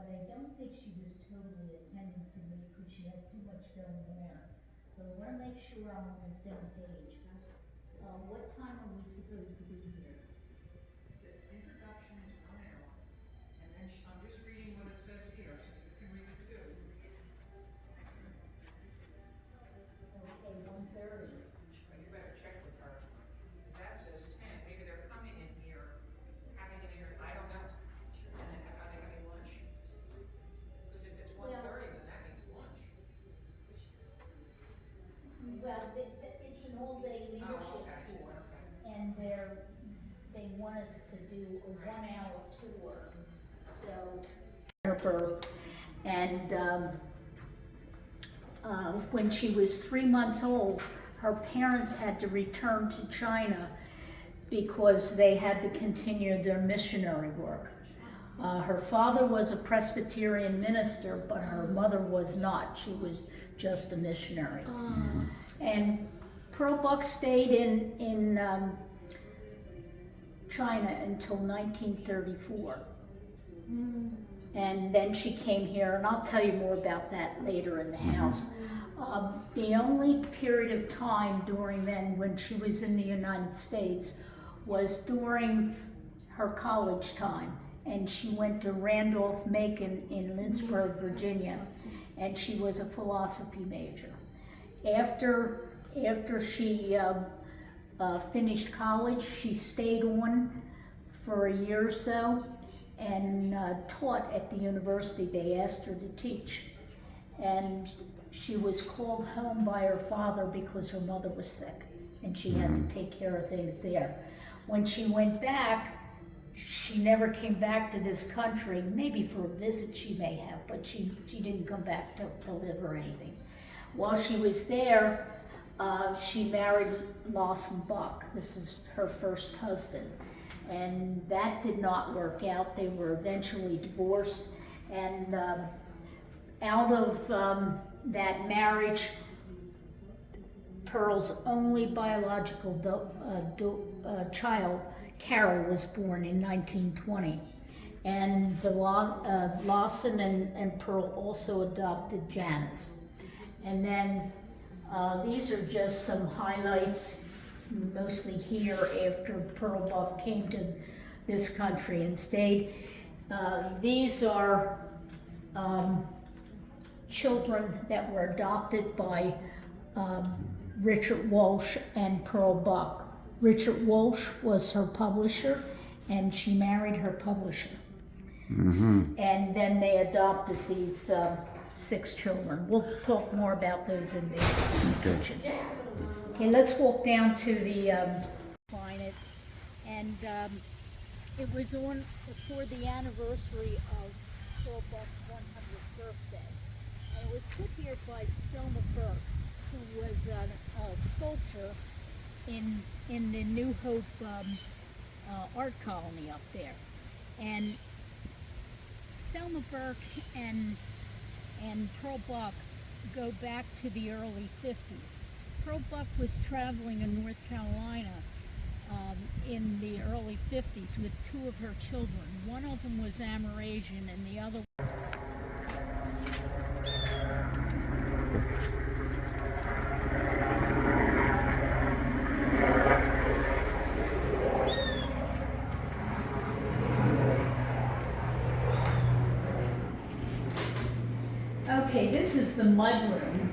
I don't think she was totally attending to me because she had too much going on. So I wanna make sure I'm on the same page. What time are we supposed to be here? Says introduction is 1 hour, and then I'm just reading what it says here, so you can read it too. Okay, 1:30. But you better check with her. That says 10, maybe they're coming in here, having an I don't know. And then are they having lunch? Because if it's 1:30, then that means lunch. Well, it's an all-day Oh, leadership okay, tour, okay. and they want us to do a 1 hour tour, so. Her birth, and, when she was 3 months old, her parents had to return to China because they had to continue their missionary work. Her father was a Presbyterian minister, but her mother was not. She was just a missionary. And Pearl Buck stayed in China until 1934. And then she came here, and I'll tell you more about that later in the house. The only period of time during then when she was in the United States was during her college time. And she went to Randolph-Macon in Lynchburg, Virginia, and she was a philosophy major. After she finished college, she stayed on for a year or so and taught at the university. They asked her to teach. And she was called home by her father because her mother was sick and she had to take care of things there. When she went back, she never came back to this country. Maybe for a visit she may have, but she didn't come back to live or anything. While she was there, she married Lawson Buck. This is her first husband. And that did not work out. They were eventually divorced. And out of that marriage, Pearl's only biological child, Carol, was born in 1920. And the Lawson and Pearl also adopted Janice. And then these are just some highlights, mostly here after Pearl Buck came to this country and stayed. These are children that were adopted by Richard Walsh and Pearl Buck. Richard Walsh was her publisher, and she married her publisher. And then they adopted these 6 children. We'll talk more about those in the kitchen. Okay, let's walk down to the planet. And it was on for the anniversary of Pearl Buck's 100th birthday. And it was put here by Selma Burke, who was a sculptor in the New Hope art colony up there. And Selma Burke and Pearl Buck go back to the early 50s. Pearl Buck was traveling in North Carolina in the early 50s with 2 of her children. One of them was Amerasian and the other. Okay, this is the mudroom,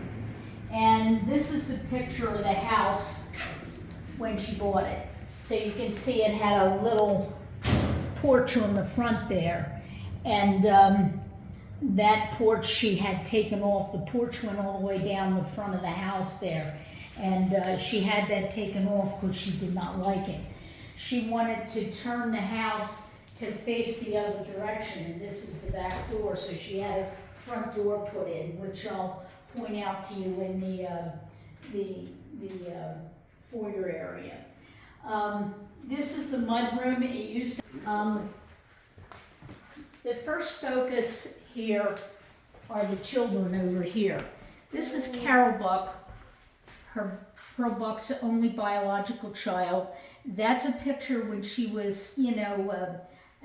and this is the picture of the house when she bought it. So you can see it had a little porch on the front there, and that porch she had taken off. The porch went all the way down the front of the house there, and she had that taken off because she did not like it. She wanted to turn the house to face the other direction, and this is the back door, so she had a front door put in, which I'll point out to you in the foyer area. This is the mudroom. It used to, the first focus here are the children over here. This is Carol Buck, Pearl Buck's only biological child. That's a picture when she was,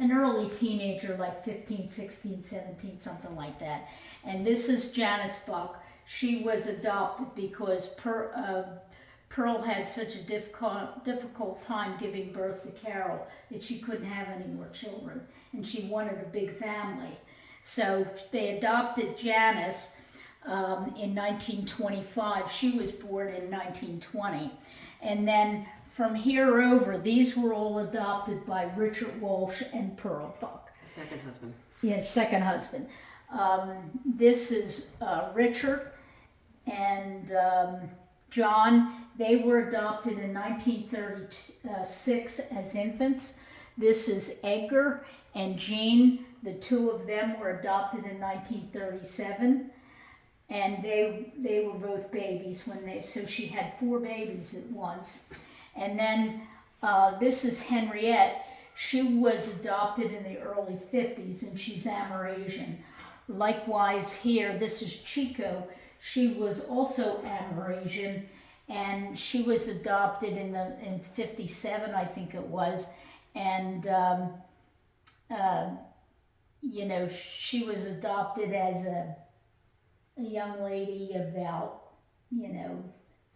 an early teenager, like 15, 16, 17, something like that. And this is Janice Buck. She was adopted because Pearl had such a difficult time giving birth to Carol that she couldn't have any more children, and she wanted a big family. So they adopted Janice in 1925. She was born in 1920. And then from here over, these were all adopted by Richard Walsh and Pearl Buck. Second husband. Yeah, second husband. This is Richard and John. They were adopted in 1936 as infants. This is Edgar and Jean. The two of them were adopted in 1937. And they were both babies so she had 4 babies at once. And then this is Henriette. She was adopted in the early 50s, and she's Amerasian. Likewise here, this is Chico. She was also Amerasian, and she was adopted in 57, I think it was. And she was adopted as a young lady about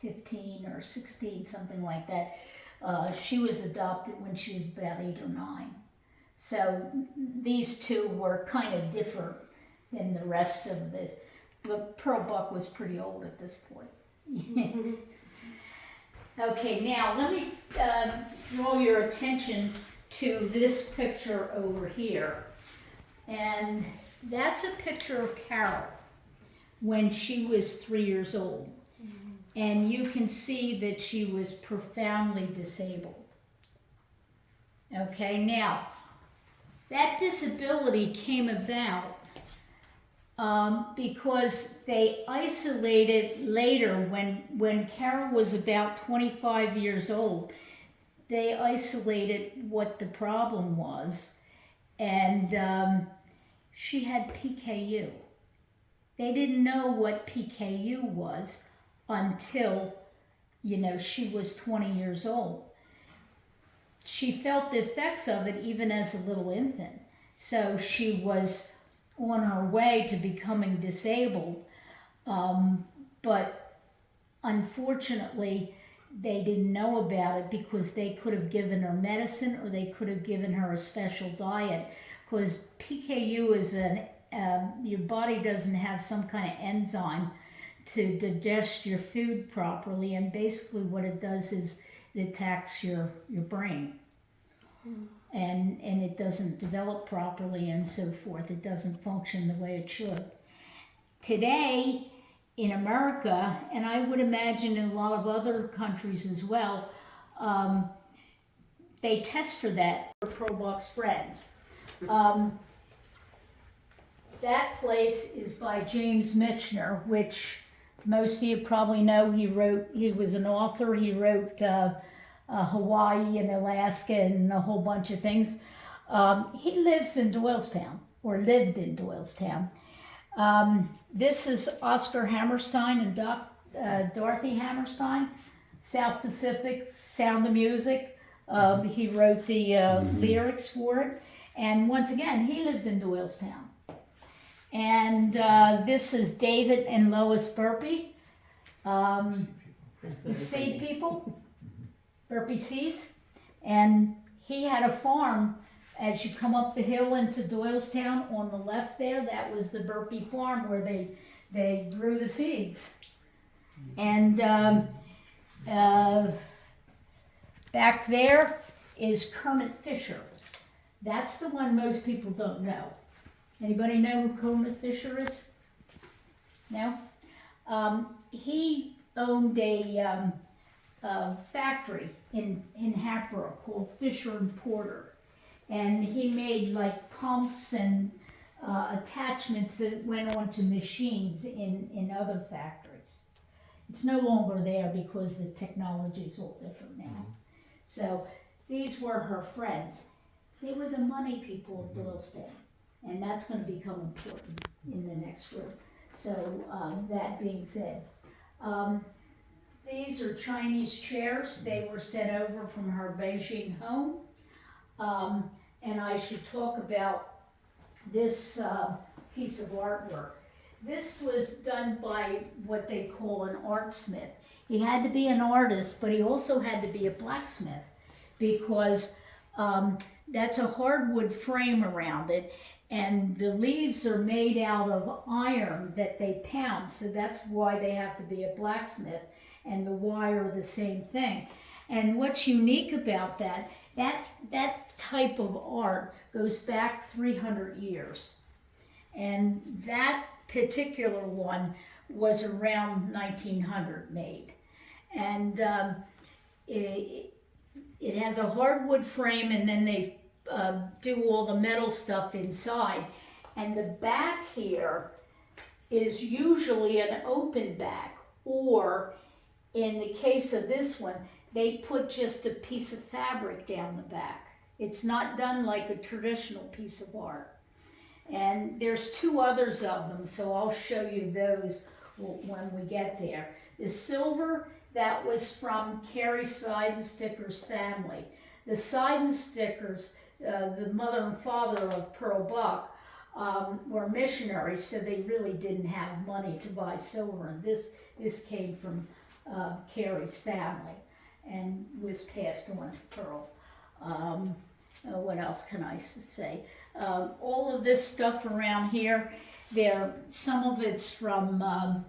15 or 16, something like that. She was adopted when she was about 8 or 9. So these two were kind of different than the rest of this. But Pearl Buck was pretty old at this point. Okay, now let me draw your attention to this picture over here. And that's a picture of Carol when she was 3 years old. And you can see that she was profoundly disabled. Okay, now, that disability came about because they isolated later, when Carol was about 25 years old, they isolated what the problem was, and she had PKU. They didn't know what PKU was until, she was 20 years old. She felt the effects of it even as a little infant. So she was on her way to becoming disabled. But unfortunately, they didn't know about it because they could have given her medicine or they could have given her a special diet. Because PKU is your body doesn't have some kind of enzyme to digest your food properly, and basically what it does is it attacks your brain. And it doesn't develop properly and so forth. It doesn't function the way it should. Today, in America, and I would imagine in a lot of other countries as well, they test for that for Pearl Buck's friends. That place is by James Michener, which most of you probably know. He was an author. He wrote Hawaii and Alaska and a whole bunch of things. He lives in Doylestown, or lived in Doylestown. This is Oscar Hammerstein and Dorothy Hammerstein, South Pacific, Sound of Music. He wrote the lyrics for it. And once again, he lived in Doylestown. And this is David and Lois Burpee, the seed people, Burpee Seeds. And he had a farm as you come up the hill into Doylestown. On the left there, that was the Burpee farm where they grew the seeds. And back there is Kermit Fisher. That's the one most people don't know. Anybody know who Kermit Fisher is? No? He owned a factory in Hatboro called Fisher and Porter. And he made like pumps and attachments that went onto machines in other factories. It's no longer there because the technology is all different now. So these were her friends. They were the money people of Doylestown. And that's going to become important in the next room. So that being said, these are Chinese chairs. They were sent over from her Beijing home. and I should talk about this piece of artwork. This was done by what they call an artsmith. He had to be an artist, but he also had to be a blacksmith, because that's a hardwood frame around it, and the leaves are made out of iron that they pound, so that's why they have to be a blacksmith, and the wire the same thing. And what's unique about that type of art goes back 300 years. And that particular one was around 1900 made. And it has a hardwood frame, and then they do all the metal stuff inside. And the back here is usually an open back, or in the case of this one, they put just a piece of fabric down the back. It's not done like a traditional piece of art. And there's two others of them, so I'll show you those when we get there. The silver, that was from Carrie Seidensticker's family. The Seidenstickers, the mother and father of Pearl Buck, were missionaries, so they really didn't have money to buy silver. And this came from Carrie's family and was passed on to Pearl. What else can I say? All of this stuff around here, some of it's from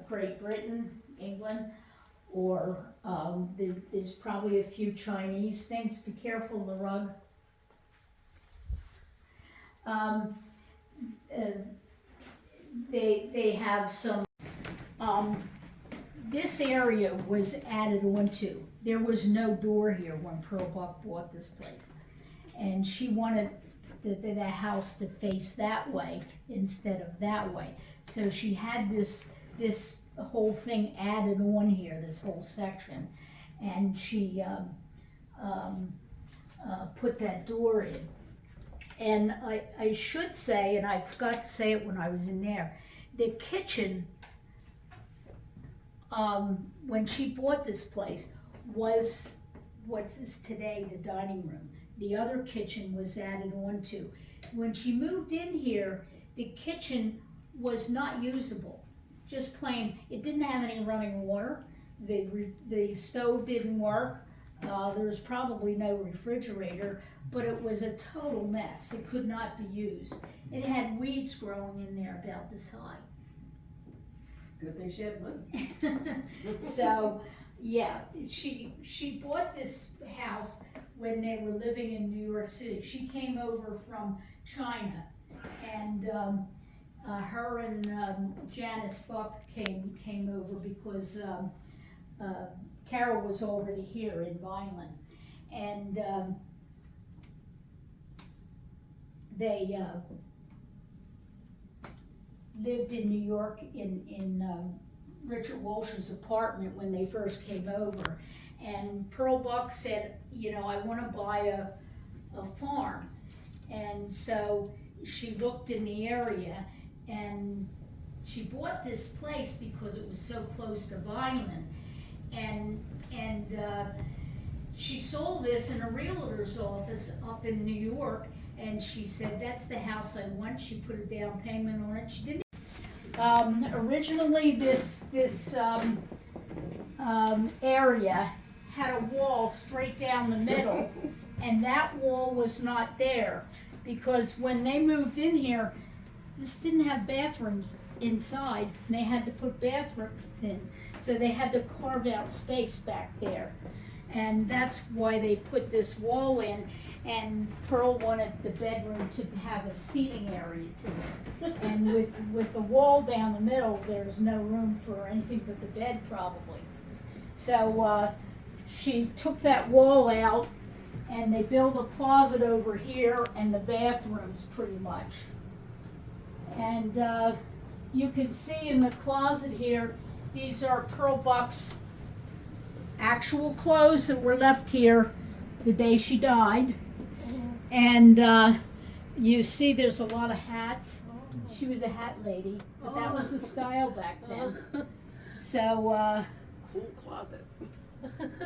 Great Britain, England, or there's probably a few Chinese things. Be careful of the rug. They have some. This area was added onto. There was no door here when Pearl Buck bought this place, and she wanted the house to face that way instead of that way. So she had this whole thing added on here, this whole section, and she put that door in. And I should say, and I forgot to say it when I was in there, the kitchen, when she bought this place, was what is today the dining room. The other kitchen was added on to. When she moved in here, the kitchen was not usable, just plain. It didn't have any running water. The stove didn't work. There was probably no refrigerator, but it was a total mess. It could not be used. It had weeds growing in there about this high. Good thing she had money. So, yeah, she bought this house when they were living in New York City. She came over from China, and her and Janice Buck came over because Carol was already here in Vineland, and they lived in New York in Richard Walsh's apartment when they first came over. And Pearl Buck said, I want to buy a farm. And so she looked in the area, and she bought this place because it was so close to Vineland. And she sold this in a realtor's office up in New York, and she said, that's the house I want. She put a down payment on it. She didn't. Originally, this area had a wall straight down the middle, and that wall was not there because when they moved in here, this didn't have bathrooms inside, and they had to put bathrooms in, so they had to carve out space back there, and that's why they put this wall in. And Pearl wanted the bedroom to have a seating area to it. And with the wall down the middle, there's no room for anything but the bed probably. So she took that wall out, and they built a closet over here and the bathrooms pretty much. And you can see in the closet here, these are Pearl Buck's actual clothes that were left here the day she died. And you see there's a lot of hats. She was a hat lady, but that was the style back then. So Cool closet.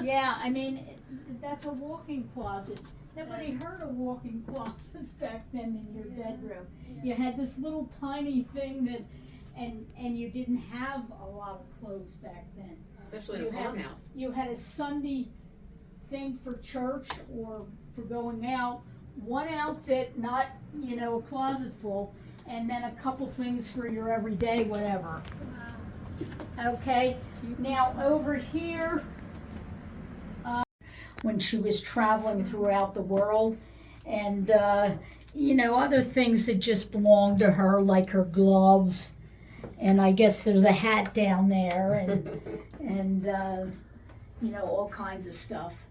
Yeah, I mean, that's a walk-in closet. Nobody heard of walk-in closets back then in your bedroom. You had this little tiny thing that, and you didn't have a lot of clothes back then. Especially in You a had- farmhouse. You had a Sunday thing for church or for going out, one outfit, not, a closet full, and then a couple things for your everyday whatever. Okay, now over here, when she was traveling throughout the world, and other things that just belonged to her, like her gloves, and I guess there's a hat down there, and all kinds of stuff.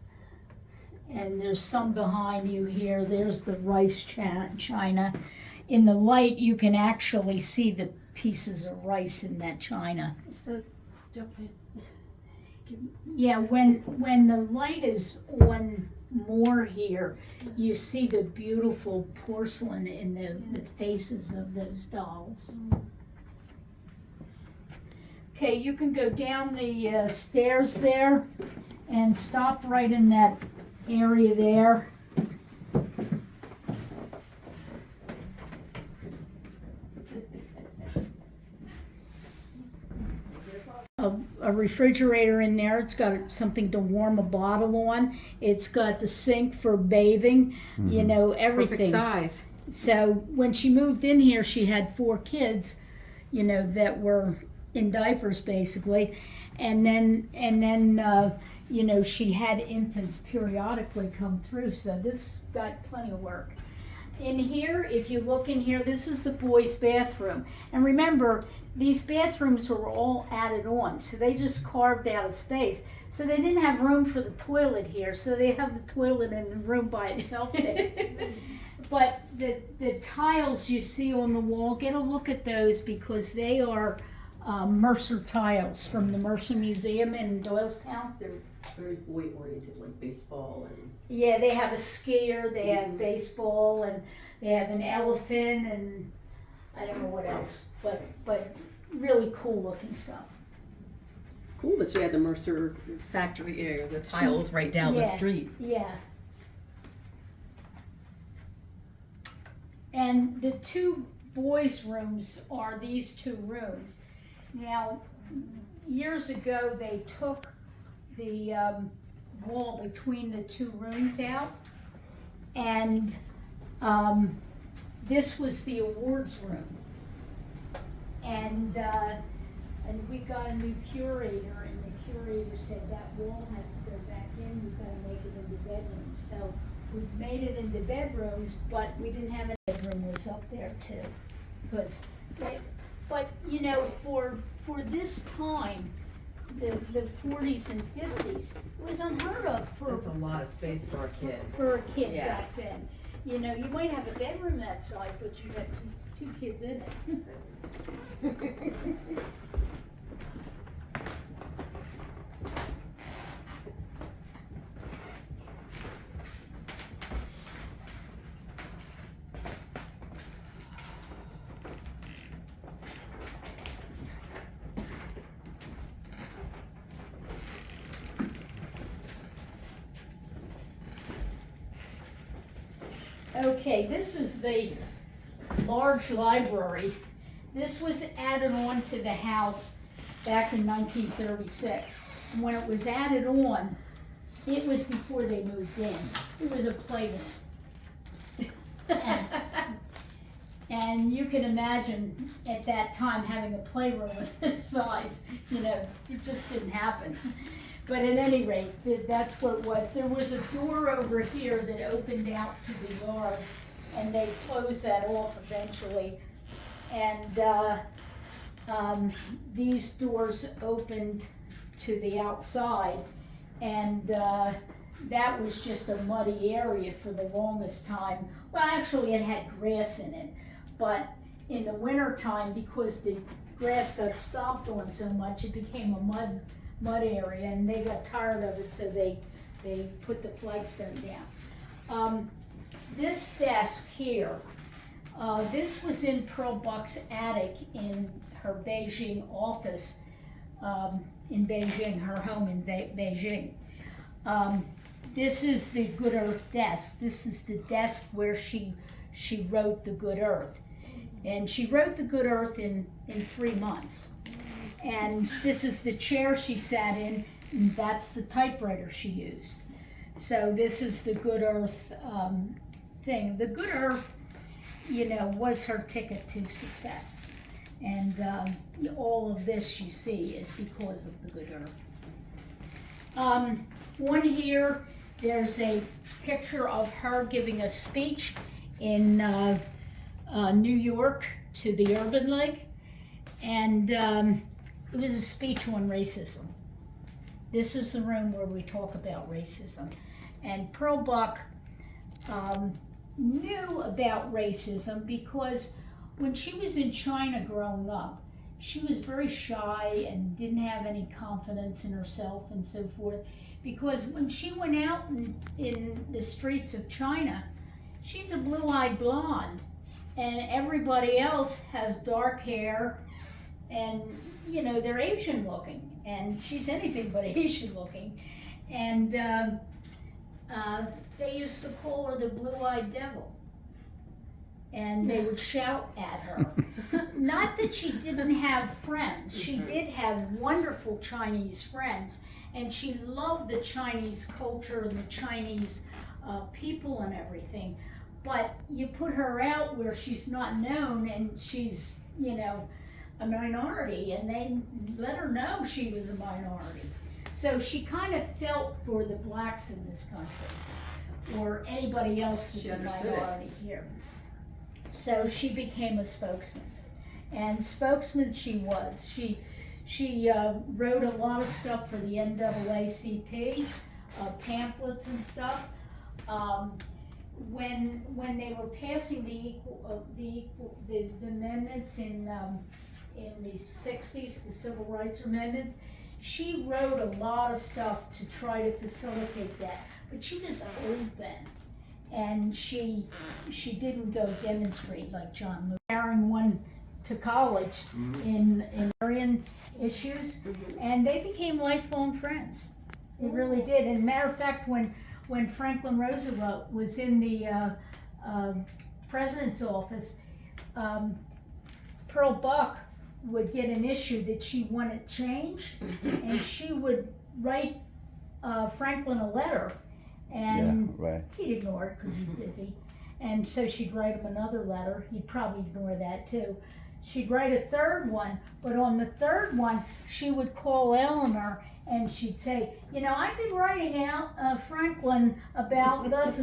And there's some behind you here. There's the rice china. In the light, you can actually see the pieces of rice in that china. So, okay. Yeah, when the light is on more here, you see the beautiful porcelain in the faces of those dolls. Okay, you can go down the stairs there and stop right in that area there. A refrigerator in there. It's got something to warm a bottle on. It's got the sink for bathing, everything. Perfect size. So when she moved in here, she had 4 kids, that were in diapers basically, and then she had infants periodically come through. So this got plenty of work. In here, if you look in here, this is the boys' bathroom, and remember, these bathrooms were all added on, so they just carved out a space. So they didn't have room for the toilet here, so they have the toilet in the room by itself there. But the tiles you see on the wall, get a look at those because they are Mercer tiles from the Mercer Museum in Doylestown. They're very boy oriented, like baseball and. Yeah, they have a skier, they have baseball, and they have an elephant, and I don't know what else, but really cool looking stuff. Cool that you had the Mercer factory area, the tiles right down the Yeah. street. Yeah. And the 2 boys' rooms are these 2 rooms. Now, years ago, they took the wall between the 2 rooms out, and this was the awards room. And we got a new curator, and the curator said that wall has to go back in, we've got to make it into bedrooms. So we made it into bedrooms, but we didn't have a bedroom was up there too. But for this time, the 40s and 50s, it was unheard of That's a lot of space for a kid. for a kid Yes. back then. You might have a bedroom that size, but you had two kids in it. Okay, this is the large library. This was added on to the house back in 1936. And when it was added on, it was before they moved in. It was a playroom. And you can imagine at that time having a playroom of this size, it just didn't happen. But at any rate, that's what it was. There was a door over here that opened out to the yard, and they closed that off eventually. And these doors opened to the outside, and that was just a muddy area for the longest time. Well, actually, it had grass in it, but in the winter time, because the grass got stomped on so much, it became a mud area, and they got tired of it, so they put the flagstone down. This desk here, this was in Pearl Buck's attic in her Beijing office. in Beijing, her home in Beijing. This is the Good Earth desk. This is the desk where she wrote the Good Earth. And she wrote the Good Earth in 3 months. And this is the chair she sat in, and that's the typewriter she used. So this is the Good Earth thing. The Good Earth, was her ticket to success. And all of this you see is because of the Good Earth. One here, there's a picture of her giving a speech in New York to the Urban League. And it was a speech on racism. This is the room where we talk about racism. And Pearl Buck knew about racism because when she was in China growing up, she was very shy and didn't have any confidence in herself and so forth. Because when she went out in the streets of China, she's a blue-eyed blonde, and everybody else has dark hair, and they're Asian looking, and she's anything but Asian looking. And they used to call her the blue-eyed devil. And they would shout at her. Not that she didn't have friends. She did have wonderful Chinese friends, and she loved the Chinese culture and the Chinese people and everything. But you put her out where she's not known, and she's, a minority, and they let her know she was a minority. So she kind of felt for the blacks in this country, or anybody else that's a minority here. So she became a spokesman, and spokesman she was. She wrote a lot of stuff for the NAACP, pamphlets and stuff. When they were passing the amendments in the 60s, the Civil Rights Amendments, she wrote a lot of stuff to try to facilitate that. But she was old then. And she didn't go demonstrate like John Lewis. Carrying one to college in Aryan issues, and they became lifelong friends. They really did. And matter of fact, when Franklin Roosevelt was in the president's office, Pearl Buck would get an issue that she wanted changed, and she would write Franklin a letter. And he'd ignore it because he's busy. And so she'd write him another letter. He'd probably ignore that too. She'd write a third one, but on the third one, she would call Eleanor and she'd say, I've been writing out Franklin about this.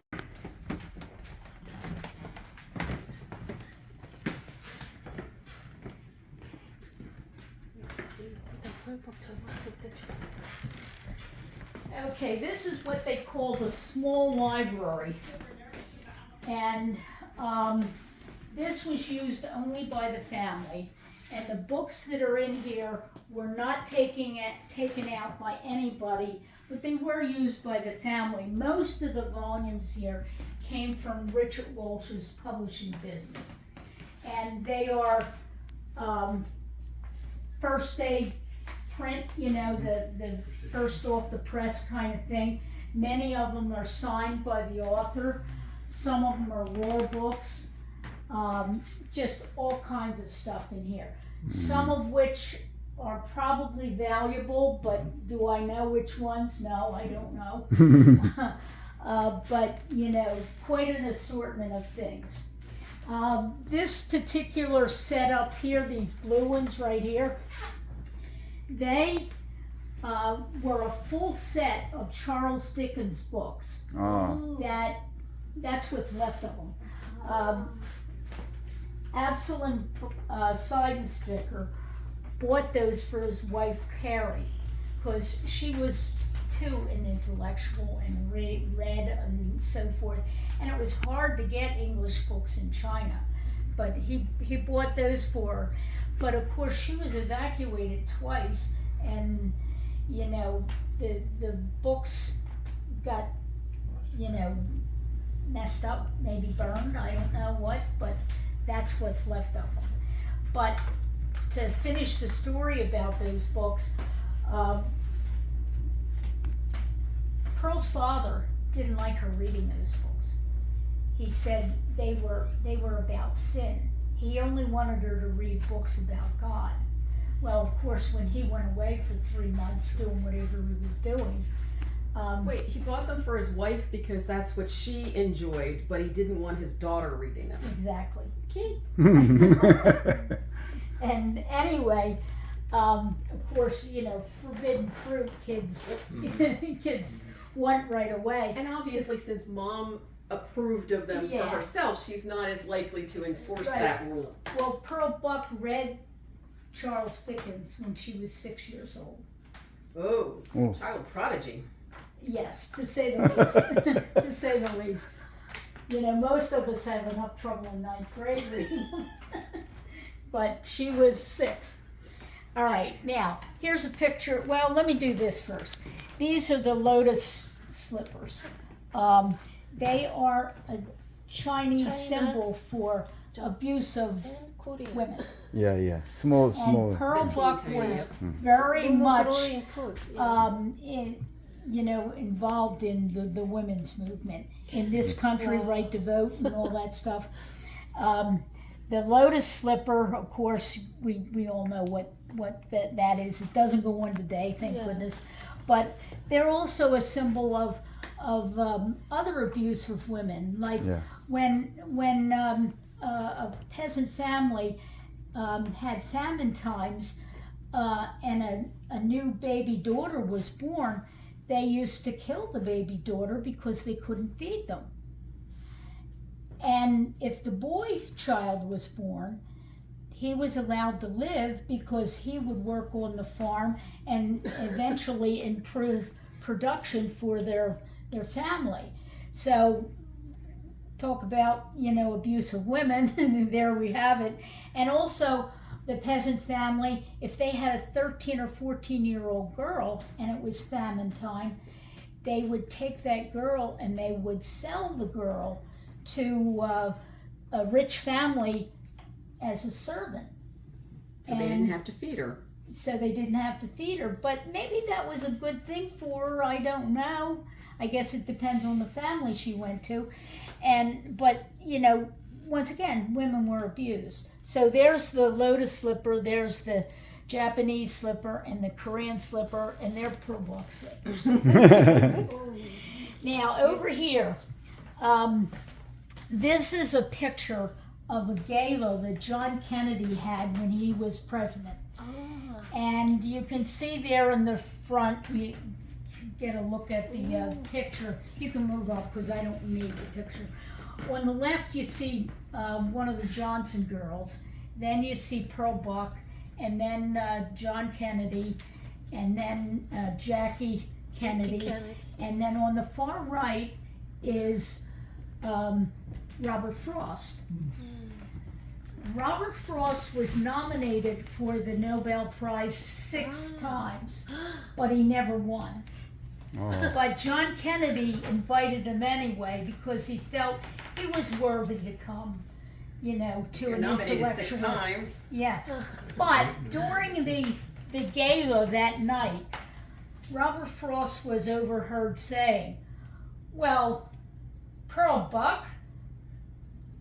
Okay, this is what they call the small library, and this was used only by the family, and the books that are in here were not taken out by anybody, but they were used by the family. Most of the volumes here came from Richard Walsh's publishing business, and they are first day print, the first off the press kind of thing. Many of them are signed by the author. Some of them are raw books. Just all kinds of stuff in here. Some of which are probably valuable, but do I know which ones? No, I don't know. But, quite an assortment of things. This particular setup here, these blue ones right here, they were a full set of Charles Dickens books. Oh. That's what's left of them. Absalom Seidensticker bought those for his wife Carrie because she was too an intellectual and read and so forth, and it was hard to get English books in China, but he bought those for her. But of course she was evacuated twice, and the books got messed up, maybe burned, I don't know what, but that's what's left of them. But to finish the story about those books, Pearl's father didn't like her reading those books. He said they were about sin. He only wanted her to read books about God. Well, of course, when he went away for 3 months doing whatever he was doing, Wait, he bought them for his wife because that's what she enjoyed, but he didn't want his daughter reading them. exactly. Okay. And anyway, of course, forbidden fruit kids want right away. And obviously, since mom approved of them Yeah. for herself, she's not as likely to enforce Right. that rule. Well, Pearl Buck read Charles Dickens when she was 6 years old. Oh, Oh. child prodigy. Yes, to say the least. To say the least. Most of us have enough trouble in 9th grade reading them. But she was 6. All right, now, here's a picture. Well, let me do this first. These are the lotus slippers. They are a Chinese China. symbol for abuse of Korean. women. Yeah. Small. And Pearl Teeny Buck tiny. was very much Korean food. Yeah. involved in the women's movement in this country, right to vote and all that stuff. The lotus slipper, of course, we all know what that is. It doesn't go on today, thank Yeah. goodness. But they're also a symbol of other abuse of women, like Yeah. when a peasant family had famine times and a new baby daughter was born, they used to kill the baby daughter because they couldn't feed them. And if the boy child was born, he was allowed to live because he would work on the farm and eventually improve production for their family. So talk about, abuse of women, and there we have it. And also the peasant family, if they had a 13 or 14-year-old girl and it was famine time, they would take that girl and they would sell the girl to a rich family as a servant. So they didn't have to feed her. So they didn't have to feed her. But maybe that was a good thing for her. I don't know. I guess it depends on the family she went to. But once again, women were abused. So there's the lotus slipper, there's the Japanese slipper, and the Korean slipper, and they're Pearl Buck slippers. Now, over here, this is a picture of a gala that John Kennedy had when he was president. And you can see there in the front, you get a look at the picture. You can move up because I don't need the picture. On the left, you see one of the Johnson girls. Then you see Pearl Buck, and then John Kennedy, and then Jackie Kennedy. And then on the far right is Robert Frost. Robert Frost was nominated for the Nobel Prize 6 times, but he never won. Oh. But John Kennedy invited him anyway because he felt he was worthy to come, to You're an nominated intellectual. 6 times. Yeah, but during the gala that night, Robert Frost was overheard saying, "Well, Pearl Buck,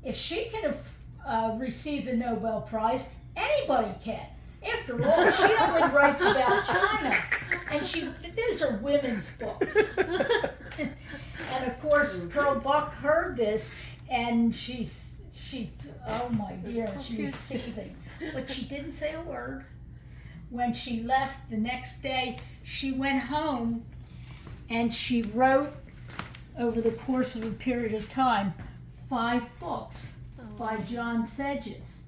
if she can receive the Nobel Prize, anybody can. After all, she only writes about China, and those are women's books." And of course, Pearl Buck heard this, and she, oh my dear, she was seething. But she didn't say a word. When she left the next day, she went home and she wrote, over the course of a period of time, 5 books by John Sedges.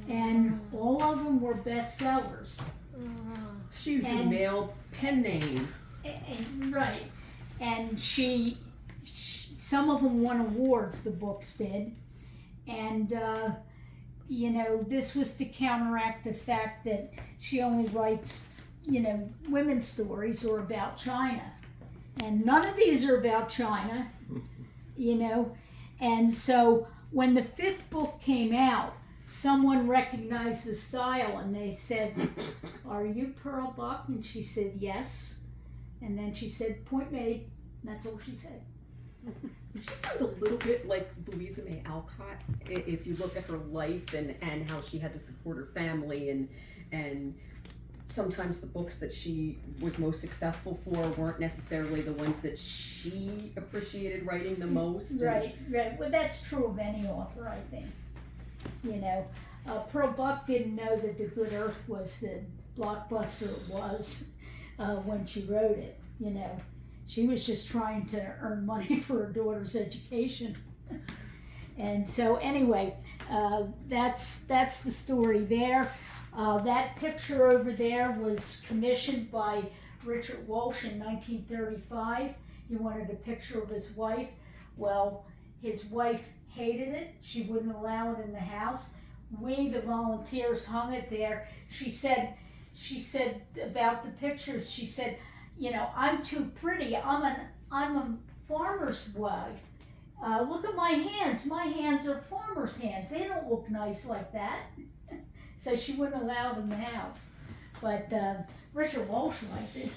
And all of them were bestsellers. She used a And- male pen name. Right. And she some of them won awards, the books did. And, this was to counteract the fact that she only writes, women's stories or about China. And none of these are about China, And so when the 5th book came out, someone recognized the style and they said, "Are you Pearl Buck?" And she said, "Yes." And then she said, "Point made." That's all she said. She sounds a little bit like Louisa May Alcott if you look at her life and how she had to support her family and sometimes the books that she was most successful for weren't necessarily the ones that she appreciated writing the most. Right. Well, that's true of any author, I think. You know, Pearl Buck didn't know that The Good Earth was the blockbuster it was when she wrote it. You know, she was just trying to earn money for her daughter's education. And so anyway, that's the story there. That picture over there was commissioned by Richard Walsh in 1935. He wanted a picture of his wife. Well, his wife hated it. She wouldn't allow it in the house. We, the volunteers, hung it there. She said about the pictures, she said, "You know, I'm too pretty. I'm a farmer's wife. Look at my hands. My hands are farmer's hands. They don't look nice like that." So she wouldn't allow it in the house. But Richard Walsh liked it.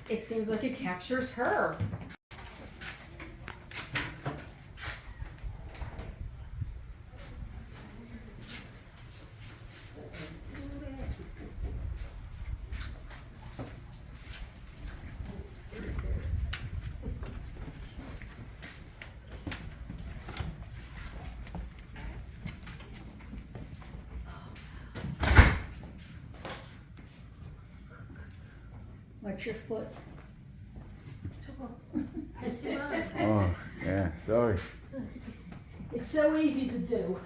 It seems like it captures her. What's your foot? Oh, yeah, sorry. It's so easy to do.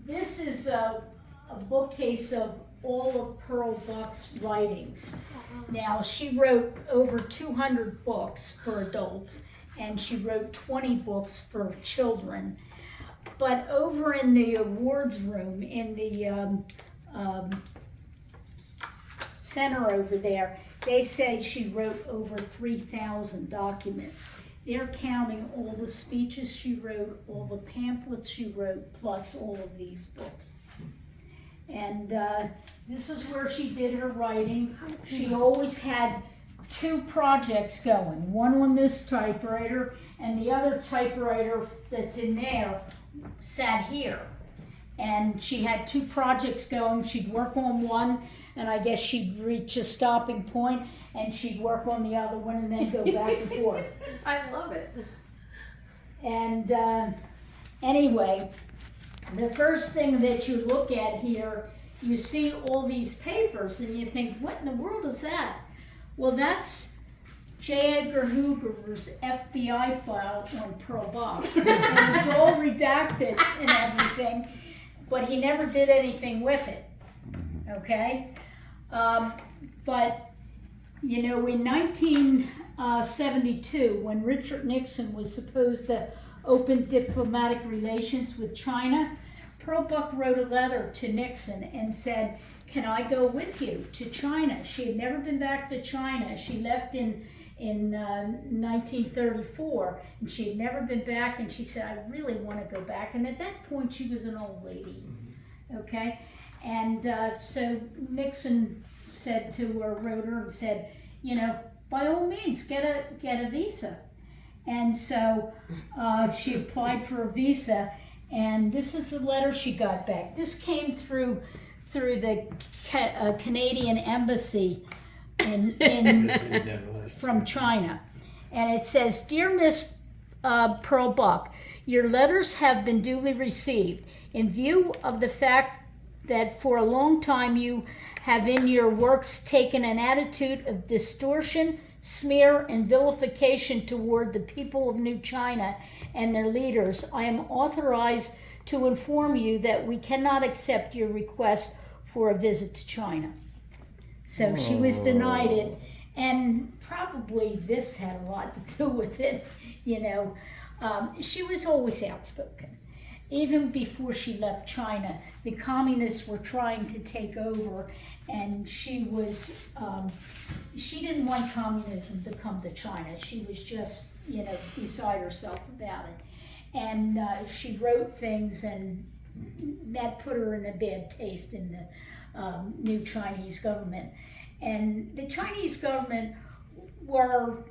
This is a bookcase of all of Pearl Buck's writings. Now, she wrote over 200 books for adults, and she wrote 20 books for children. But over in the awards room, in the center over there, they say she wrote over 3,000 documents. They're counting all the speeches she wrote, all the pamphlets she wrote, plus all of these books. And this is where she did her writing. She always had 2 projects going, one on this typewriter, and the other typewriter that's in there sat here. And she had 2 projects going. She'd work on one, and I guess she'd reach a stopping point, and she'd work on the other one and then go back and forth. I love it. And anyway, the first thing that you look at here, you see all these papers, and you think, what in the world is that? Well, that's J. Edgar Hoover's FBI file on Pearl Buck. And it's all redacted and everything, but he never did anything with it, okay? But, you know, in 1972, when Richard Nixon was supposed to open diplomatic relations with China, Pearl Buck wrote a letter to Nixon and said, "Can I go with you to China?" She had never been back to China. She left in 1934, and she had never been back, and she said, "I really want to go back." And at that point, she was an old lady, okay? And so Nixon said to her, wrote her and said, you know, by all means, get a visa. And so she applied for a visa, and this is the letter she got back. This came through the Canadian embassy from China. And it says, "Dear Miss Pearl Buck, your letters have been duly received. In view of the fact that for a long time you have in your works taken an attitude of distortion, smear, and vilification toward the people of New China and their leaders, I am authorized to inform you that we cannot accept your request for a visit to China." So she was denied it, and probably this had a lot to do with it, you know. She was always outspoken. Even before she left China, the communists were trying to take over, and she didn't want communism to come to China. She was just, you know, beside herself about it. and she wrote things, and that put her in a bad taste in the new Chinese government. And the Chinese government were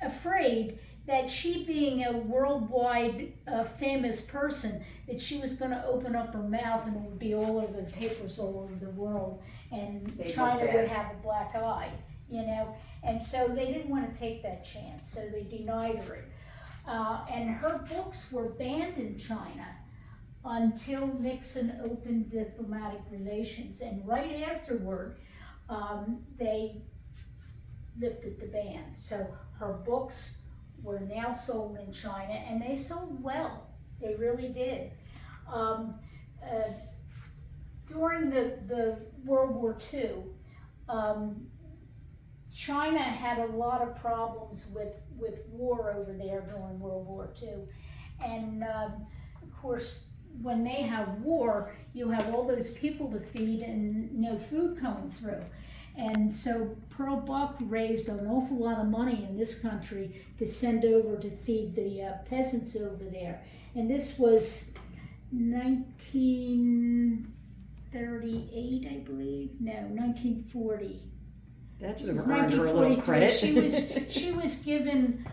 afraid that she, being a worldwide famous person, that she was going to open up her mouth and it would be all over the papers all over the world, and They China look would bad. have a black eye, you know. And so they didn't want to take that chance, so they denied her it. And her books were banned in China until Nixon opened diplomatic relations, and right afterward, they lifted the ban. So her books were now sold in China, and they sold well. They really did. During the World War II, China had a lot of problems with war over there during World War II. And of course, when they have war, you have all those people to feed and no food coming through. And so Pearl Buck raised an awful lot of money in this country to send over to feed the peasants over there. And this was 1938, I believe. No, 1940. That should It was have earned her a little 1943. credit. She was given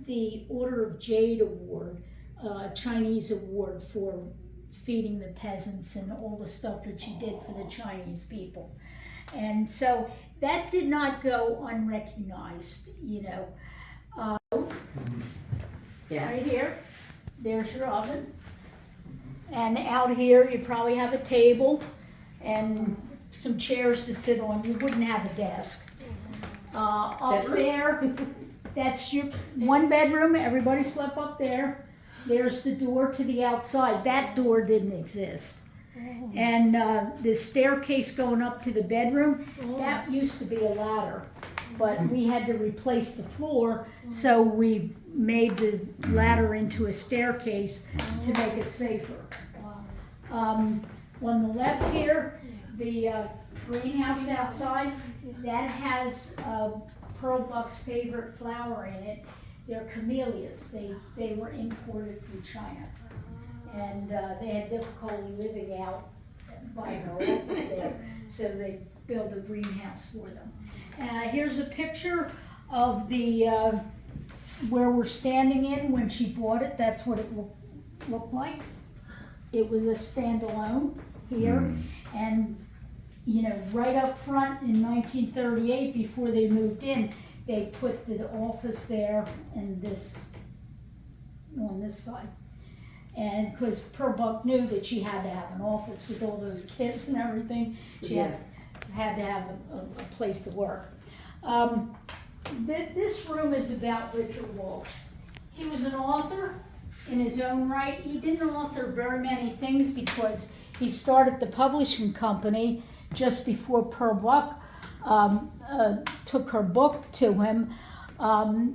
the Order of Jade Award, Chinese award for feeding the peasants and all the stuff that she did for the Chinese people. And so that did not go unrecognized, you know. Yes. Right here, there's your oven. And out here, you probably have a table and some chairs to sit on. You wouldn't have a desk. Up Bedroom? there, that's your one bedroom. Everybody slept up there. There's the door to the outside. That door didn't exist. And the staircase going up to the bedroom, that used to be a ladder. But we had to replace the floor, so we made the ladder into a staircase to make it safer. On the left here, the greenhouse outside, that has Pearl Buck's favorite flower in it. They're camellias. They were imported from China. And they had difficulty living out by her office there, so they built a greenhouse for them. Here's a picture of the where we're standing in when she bought it. That's what it looked like. It was a standalone here, and you know, right up front in 1938, before they moved in, they put the office there and this on this side. And because Pearl Buck knew that she had to have an office with all those kids and everything, she had to have a place to work. This room is about Richard Walsh. He was an author in his own right. He didn't author very many things because he started the publishing company just before Pearl Buck took her book to him. Her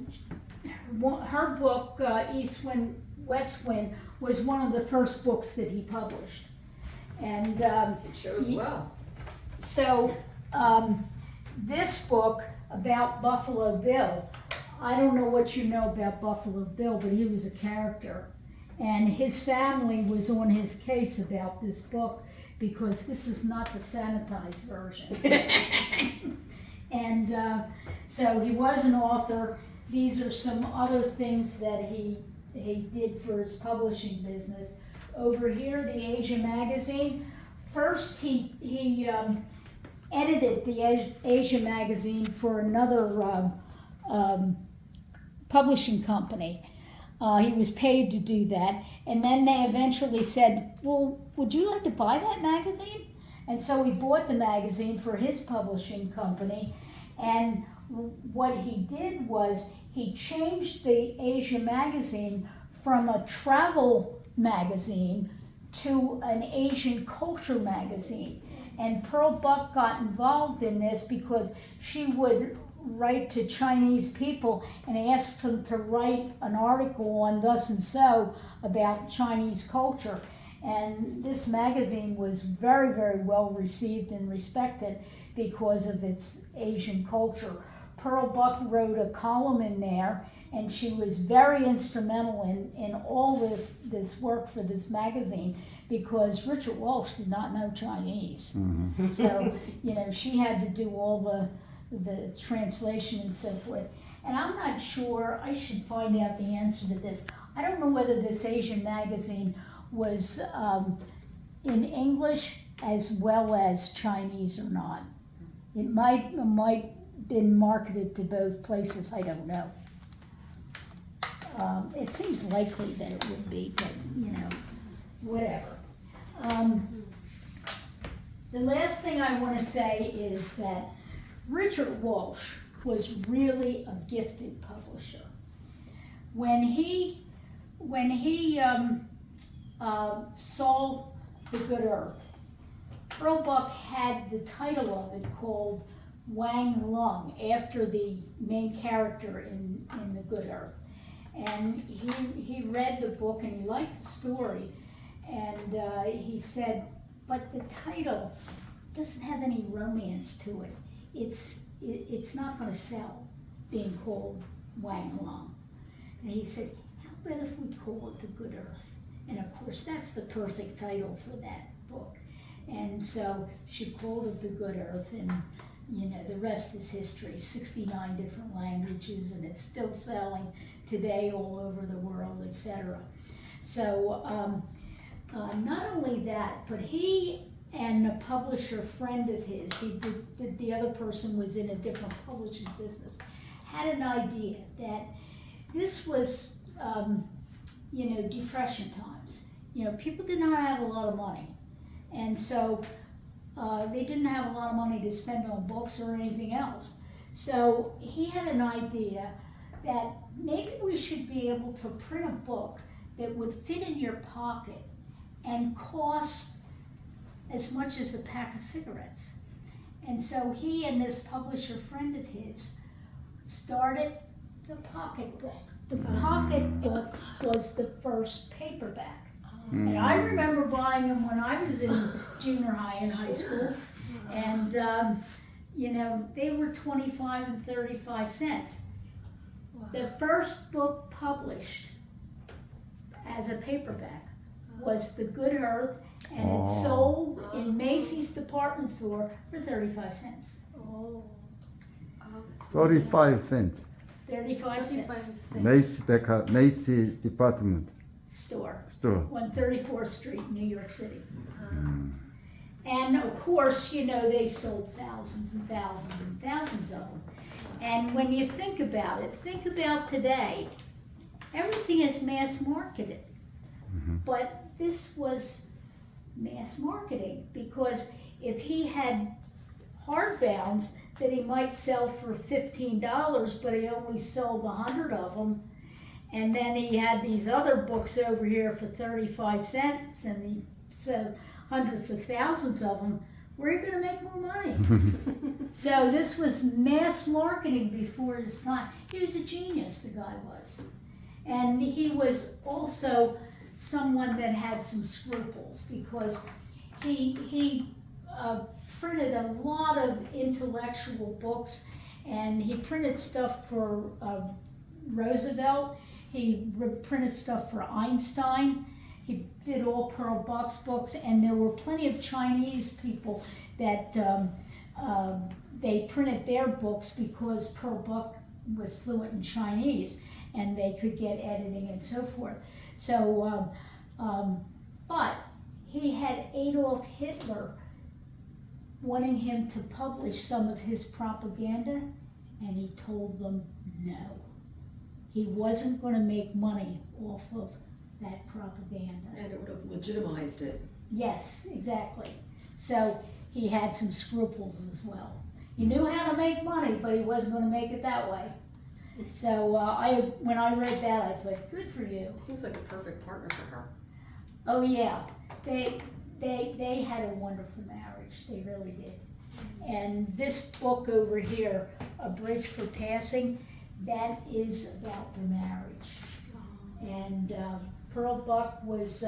book, East Wind, West Wind, was one of the first books that he published. And It shows well. so this book about Buffalo Bill, I don't know what you know about Buffalo Bill, but he was a character. And his family was on his case about this book because this is not the sanitized version. And so he was an author. These are some other things that he did for his publishing business. Over here, the Asia magazine. First, he edited the Asia magazine for another publishing company. He was paid to do that, and then they eventually said, "Well, would you like to buy that magazine?" And so he bought the magazine for his publishing company, and what he did was he changed the Asia magazine from a travel magazine to an Asian culture magazine. And Pearl Buck got involved in this because she would write to Chinese people and ask them to write an article on thus and so about Chinese culture. And this magazine was very, very well received and respected because of its Asian culture. Pearl Buck wrote a column in there, and she was very instrumental in all this work for this magazine, because Richard Walsh did not know Chinese. So, you know, she had to do all the translation and so forth. And I'm not sure, I should find out the answer to this. I don't know whether this Asian magazine was in English as well as Chinese or not. It might been marketed to both places, I don't know. It seems likely that it would be, but, you know, whatever. The last thing I want to say is that Richard Walsh was really a gifted publisher. When he sold The Good Earth, Pearl Buck had the title of it called Wang Lung, after the main character in The Good Earth. And he read the book and he liked the story, and he said, but the title doesn't have any romance to it. It's not going to sell, being called Wang Lung. And he said, how about if we call it The Good Earth? And of course, that's the perfect title for that book. And so she called it The Good Earth, and you know, the rest is history. 69 different languages, and it's still selling today all over the world, etc. So not only that, but he and a publisher friend of his, the other person was in a different publishing business, had an idea that this was, you know, Depression times. You know, people did not have a lot of money. And so they didn't have a lot of money to spend on books or anything else. So he had an idea that maybe we should be able to print a book that would fit in your pocket and cost as much as a pack of cigarettes. And so he and this publisher friend of his started the Pocket Book. The Pocket Book was the first paperback. And I remember buying them when I was in junior high and high school. And, you know, they were 25 and 35 cents. The first book published as a paperback was The Good Earth, and it sold in Macy's department store for 35 cents. 35 cents. 35 cents. Macy department Store. store. 134th Street, New York City. And of course, you know, they sold thousands and thousands and thousands of them. And when you think about it, think about today, everything is mass marketed. But this was mass marketing, because if he had hardbounds that he might sell for $15, but he only sold 100 of them, and then he had these other books over here for 35 cents, and he sold hundreds of thousands of them, where are you going to make more money? So this was mass marketing before his time. He was a genius, the guy was. And he was also someone that had some scruples, because he printed a lot of intellectual books, and he printed stuff for Roosevelt. He printed stuff for Einstein. He did all Pearl Buck's books, and there were plenty of Chinese people that they printed their books because Pearl Buck was fluent in Chinese, and they could get editing and so forth. So, but he had Adolf Hitler wanting him to publish some of his propaganda, and he told them no. He wasn't going to make money off of that propaganda. And it would have legitimized it. Yes, exactly. So he had some scruples as well. He knew how to make money, but he wasn't going to make it that way. So when I read that, I thought, good for you. Seems like a perfect partner for her. Oh yeah, they had a wonderful marriage. They really did. And this book over here, A Bridge for Passing, that is about their marriage. And Pearl Buck was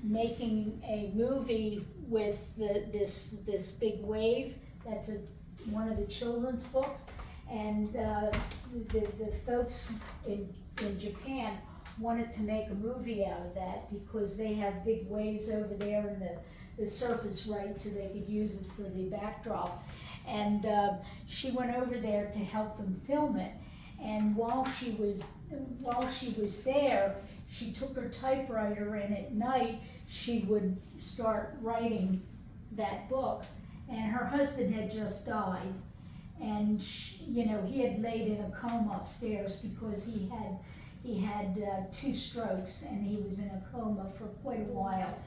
making a movie with this big wave. That's one of the children's books. And the folks in Japan wanted to make a movie out of that because they have big waves over there and the surf is right, so they could use it for the backdrop. And she went over there to help them film it. And while she was there, she took her typewriter, and at night she would start writing that book. And her husband had just died, and he had laid in a coma upstairs because he had 2 strokes, and he was in a coma for quite a while.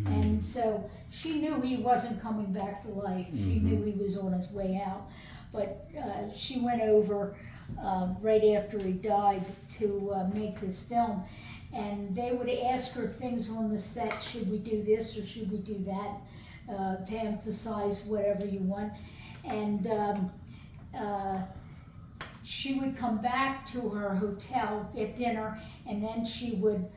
And so she knew he wasn't coming back to life. She knew he was on his way out. But she went over right after he died to make this film. And they would ask her things on the set, should we do this or should we do that, to emphasize whatever you want. And she would come back to her hotel at dinner, and then she would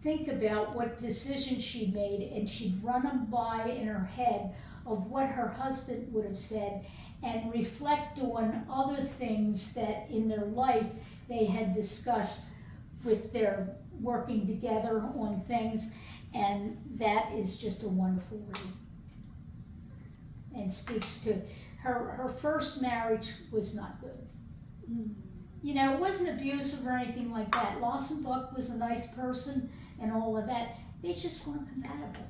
think about what decisions she made, and she'd run them by in her head of what her husband would have said, and reflect on other things that in their life they had discussed with their working together on things, and that is just a wonderful read. And speaks to her first marriage was not good. It wasn't abusive or anything like that. Lawson Buck was a nice person and all of that. They just weren't compatible.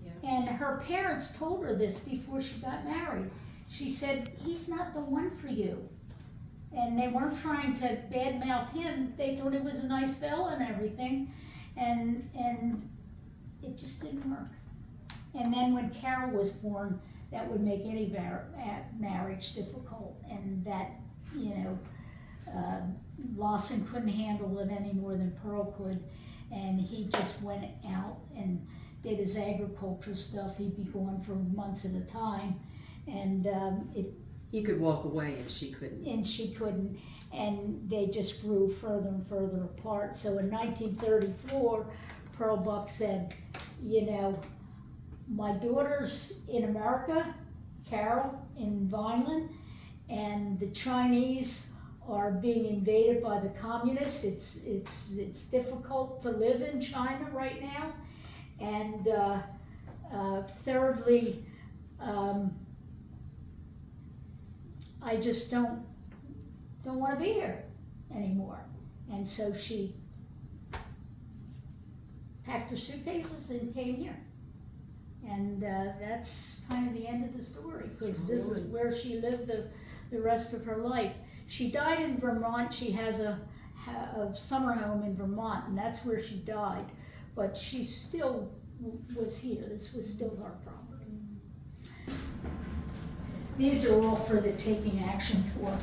Yeah. And her parents told her this before she got married. She said, he's not the one for you. And they weren't trying to badmouth him. They thought he was a nice fella and everything. And it just didn't work. And then when Carol was born, that would make any marriage difficult. And that, Lawson couldn't handle it any more than Pearl could. And he just went out and did his agriculture stuff. He'd be gone for months at a time. And He could walk away and she couldn't. And they just grew further and further apart. So in 1934, Pearl Buck said, my daughter's in America, Carol in Vineland, and the Chinese are being invaded by the communists. It's difficult to live in China right now. And thirdly, I just don't want to be here anymore. And so she packed her suitcases and came here. And that's kind of the end of the story, because this is where she lived the rest of her life. She died in Vermont. She has a summer home in Vermont, and that's where she died. But she still was here. This was still her property. These are all for the Taking Action tour.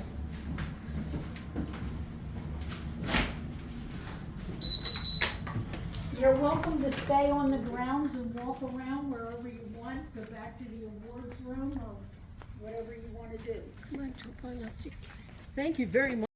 You're welcome to stay on the grounds and walk around wherever you want. Go back to the awards room or whatever you want to do. Thank you very much.